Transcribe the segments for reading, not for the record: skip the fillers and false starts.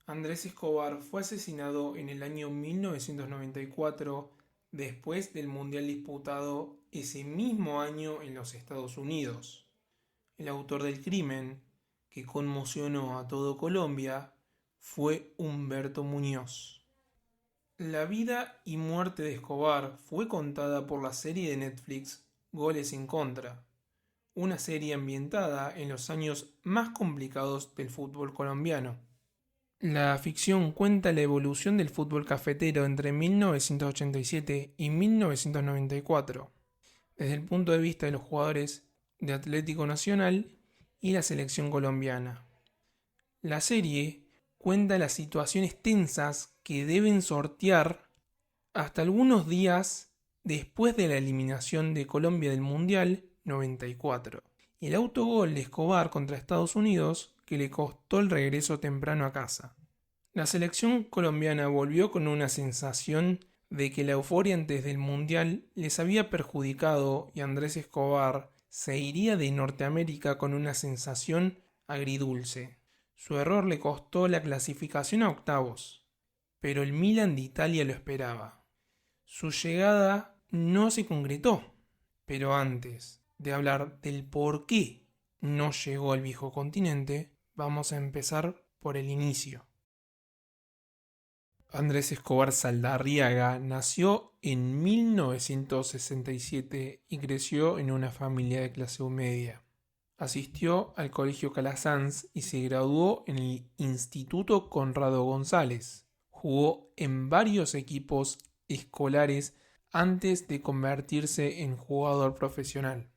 Andrés Escobar fue asesinado en el año 1994 después del Mundial disputado ese mismo año en los Estados Unidos. El autor del crimen, que conmocionó a todo Colombia, fue Humberto Muñoz. La vida y muerte de Escobar fue contada por la serie de Netflix Goles en Contra, una serie ambientada en los años más complicados del fútbol colombiano. La ficción cuenta la evolución del fútbol cafetero entre 1987 y 1994, desde el punto de vista de los jugadores de Atlético Nacional y la selección colombiana. La serie cuenta las situaciones tensas que deben sortear hasta algunos días después de la eliminación de Colombia del Mundial 94 y el autogol de Escobar contra Estados Unidos que le costó el regreso temprano a casa. La selección colombiana volvió con una sensación de que la euforia antes del Mundial les había perjudicado y Andrés Escobar se iría de Norteamérica con una sensación agridulce. Su error le costó la clasificación a octavos, pero el Milan de Italia lo esperaba. Su llegada no se concretó, pero antes de hablar del por qué no llegó al viejo continente, vamos a empezar por el inicio. Andrés Escobar Saldarriaga nació en 1967 y creció en una familia de clase media. Asistió al Colegio Calasanz y se graduó en el Instituto Conrado González. Jugó en varios equipos escolares antes de convertirse en jugador profesional.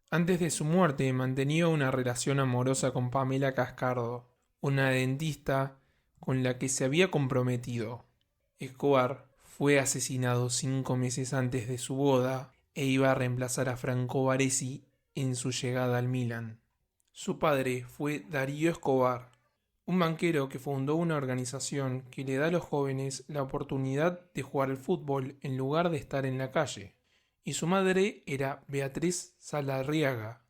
Antes de su muerte mantenía una relación amorosa con Pamela Cascardo, una dentista con la que se había comprometido. Escobar fue asesinado 5 meses antes de su boda e iba a reemplazar a Franco Baresi en su llegada al Milan. Su padre fue Darío Escobar, un banquero que fundó una organización que le da a los jóvenes la oportunidad de jugar al fútbol en lugar de estar en la calle. Y su madre era Beatriz Saldarriaga,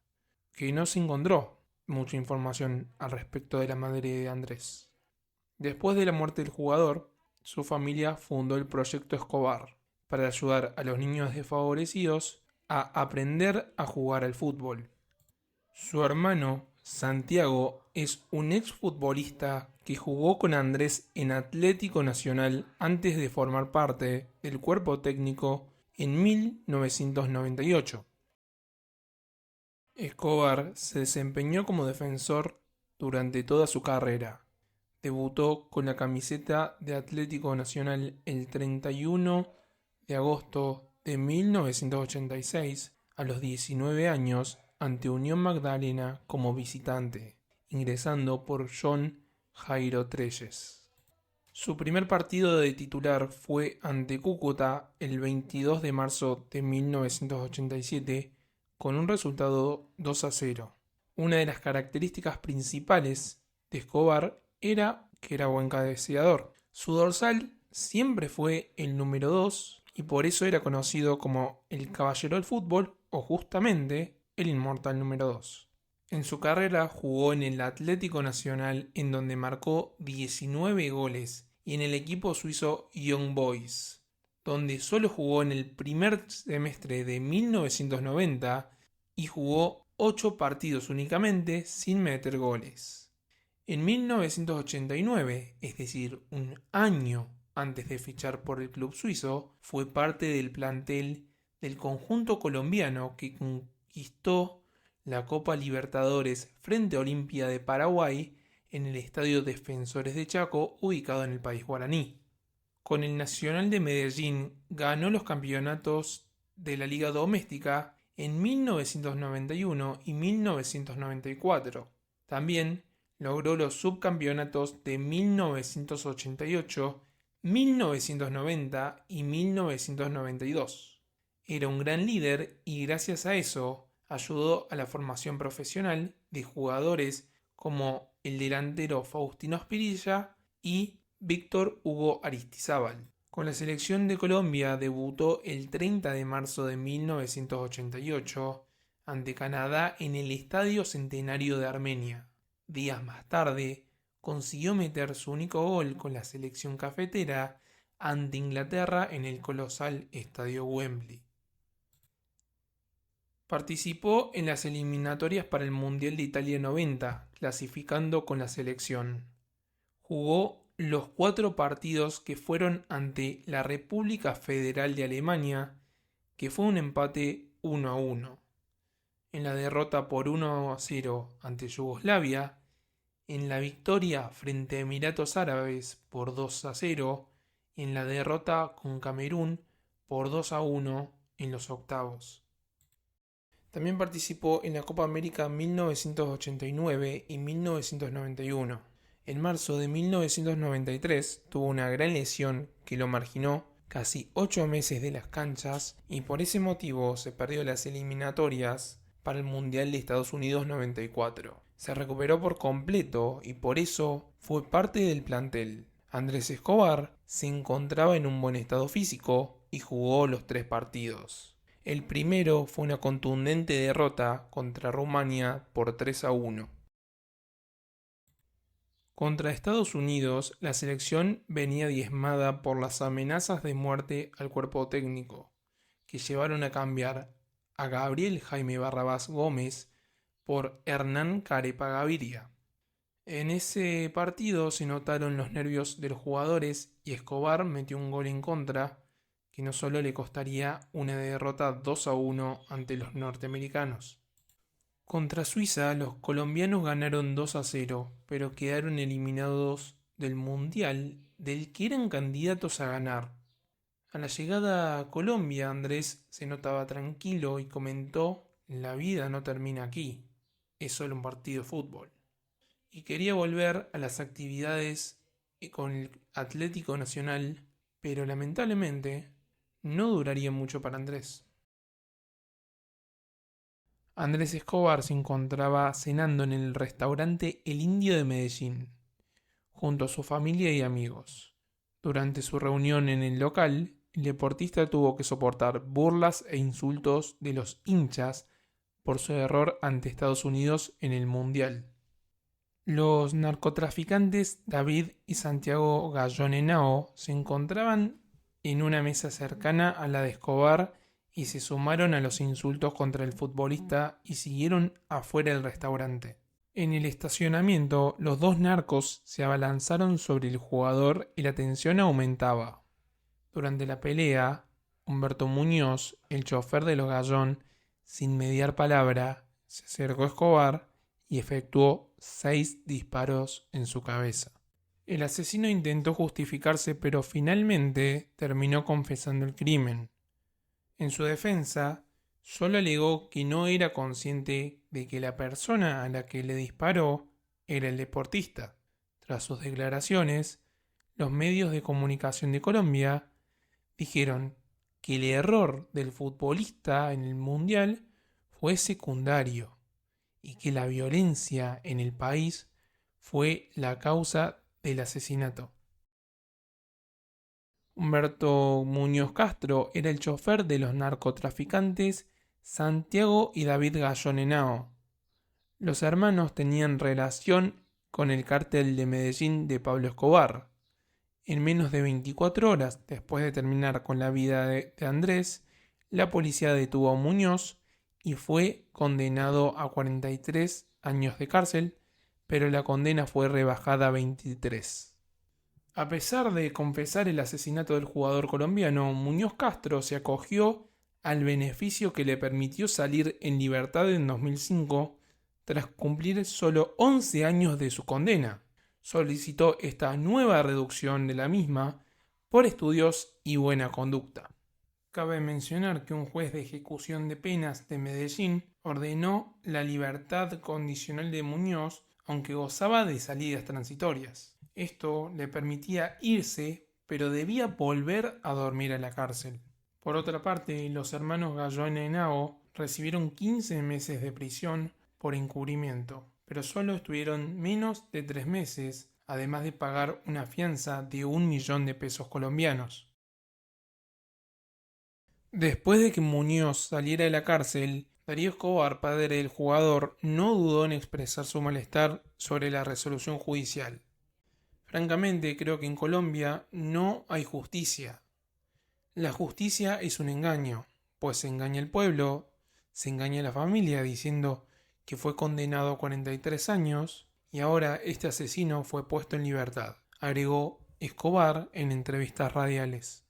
que no se encontró mucha información al respecto de la madre de Andrés. Después de la muerte del jugador, su familia fundó el Proyecto Escobar para ayudar a los niños desfavorecidos a aprender a jugar al fútbol. Su hermano, Santiago, es un exfutbolista que jugó con Andrés en Atlético Nacional antes de formar parte del cuerpo técnico en 1998. Escobar se desempeñó como defensor durante toda su carrera. Debutó con la camiseta de Atlético Nacional el 31 de agosto de 1986 a los 19 años ante Unión Magdalena como visitante, ingresando por John Jairo Treyes. Su primer partido de titular fue ante Cúcuta el 22 de marzo de 1987 con un resultado 2-0. Una de las características principales de Escobar era que era buen cabeceador. Su dorsal siempre fue el número 2 y por eso era conocido como el Caballero del Fútbol o justamente el Inmortal número 2. En su carrera jugó en el Atlético Nacional en donde marcó 19 goles y en el equipo suizo Young Boys, donde solo jugó en el primer semestre de 1990 y jugó 8 partidos únicamente sin meter goles. En 1989, es decir, un año antes de fichar por el club suizo, fue parte del plantel del conjunto colombiano que conquistó la Copa Libertadores frente a Olimpia de Paraguay en el Estadio Defensores de Chaco, ubicado en el país guaraní. Con el Nacional de Medellín ganó los campeonatos de la Liga Doméstica en 1991 y 1994. También logró los subcampeonatos de 1988, 1990 y 1992. Era un gran líder y gracias a eso ayudó a la formación profesional de jugadores como el delantero Faustino Spirilla y Víctor Hugo Aristizábal. Con la selección de Colombia debutó el 30 de marzo de 1988 ante Canadá en el Estadio Centenario de Armenia. Días más tarde consiguió meter su único gol con la selección cafetera ante Inglaterra en el colosal estadio Wembley. Participó en las eliminatorias para el Mundial de Italia 90, clasificando con la selección. Jugó los 4 partidos que fueron ante la República Federal de Alemania, que fue un empate 1-1. En la derrota por 1-0 ante Yugoslavia, en la victoria frente a Emiratos Árabes por 2-0, y en la derrota con Camerún por 2-1 en los octavos. También participó en la Copa América 1989 y 1991. En marzo de 1993 tuvo una gran lesión que lo marginó casi 8 meses de las canchas y por ese motivo se perdió las eliminatorias para el Mundial de Estados Unidos 94. Se recuperó por completo y por eso fue parte del plantel. Andrés Escobar se encontraba en un buen estado físico y jugó los 3 partidos. El primero fue una contundente derrota contra Rumania por 3-1. Contra Estados Unidos, la selección venía diezmada por las amenazas de muerte al cuerpo técnico, que llevaron a cambiar a Gabriel Jaime Barrabás Gómez por Hernán Carepa Gaviria. En ese partido se notaron los nervios de los jugadores y Escobar metió un gol en contra que no solo le costaría una derrota 2-1 ante los norteamericanos. Contra Suiza, los colombianos ganaron 2-0, pero quedaron eliminados del Mundial del que eran candidatos a ganar. A la llegada a Colombia, Andrés se notaba tranquilo y comentó: "La vida no termina aquí, es solo un partido de fútbol". Y quería volver a las actividades con el Atlético Nacional, pero lamentablemente no duraría mucho para Andrés. Andrés Escobar se encontraba cenando en el restaurante El Indio de Medellín, junto a su familia y amigos. Durante su reunión en el local, el deportista tuvo que soportar burlas e insultos de los hinchas por su error ante Estados Unidos en el Mundial. Los narcotraficantes David y Santiago Gallón Henao se encontraban en una mesa cercana a la de Escobar y se sumaron a los insultos contra el futbolista y siguieron afuera del restaurante. En el estacionamiento, los 2 narcos se abalanzaron sobre el jugador y la tensión aumentaba. Durante la pelea, Humberto Muñoz, el chofer de los Gallón, sin mediar palabra, se acercó a Escobar y efectuó 6 disparos en su cabeza. El asesino intentó justificarse, pero finalmente terminó confesando el crimen. En su defensa, solo alegó que no era consciente de que la persona a la que le disparó era el deportista. Tras sus declaraciones, los medios de comunicación de Colombia dijeron que el error del futbolista en el Mundial fue secundario y que la violencia en el país fue la causa del asesinato. Humberto Muñoz Castro era el chofer de los narcotraficantes Santiago y David Gallón Henao. Los hermanos tenían relación con el cártel de Medellín de Pablo Escobar. En menos de 24 horas después de terminar con la vida de Andrés, la policía detuvo a Muñoz y fue condenado a 43 años de cárcel, pero la condena fue rebajada a 23. A pesar de confesar el asesinato del jugador colombiano, Muñoz Castro se acogió al beneficio que le permitió salir en libertad en 2005 tras cumplir solo 11 años de su condena. Solicitó esta nueva reducción de la misma por estudios y buena conducta. Cabe mencionar que un juez de ejecución de penas de Medellín ordenó la libertad condicional de Muñoz, aunque gozaba de salidas transitorias. Esto le permitía irse, pero debía volver a dormir a la cárcel. Por otra parte, los hermanos Gallón Henao recibieron 15 meses de prisión por encubrimiento, pero solo estuvieron menos de 3 meses, además de pagar una fianza de 1 millón de pesos colombianos. Después de que Muñoz saliera de la cárcel, Darío Escobar, padre del jugador, no dudó en expresar su malestar sobre la resolución judicial. Francamente, creo que en Colombia no hay justicia. La justicia es un engaño, pues se engaña al pueblo, se engaña a la familia diciendo que fue condenado a 43 años y ahora este asesino fue puesto en libertad, agregó Escobar en entrevistas radiales.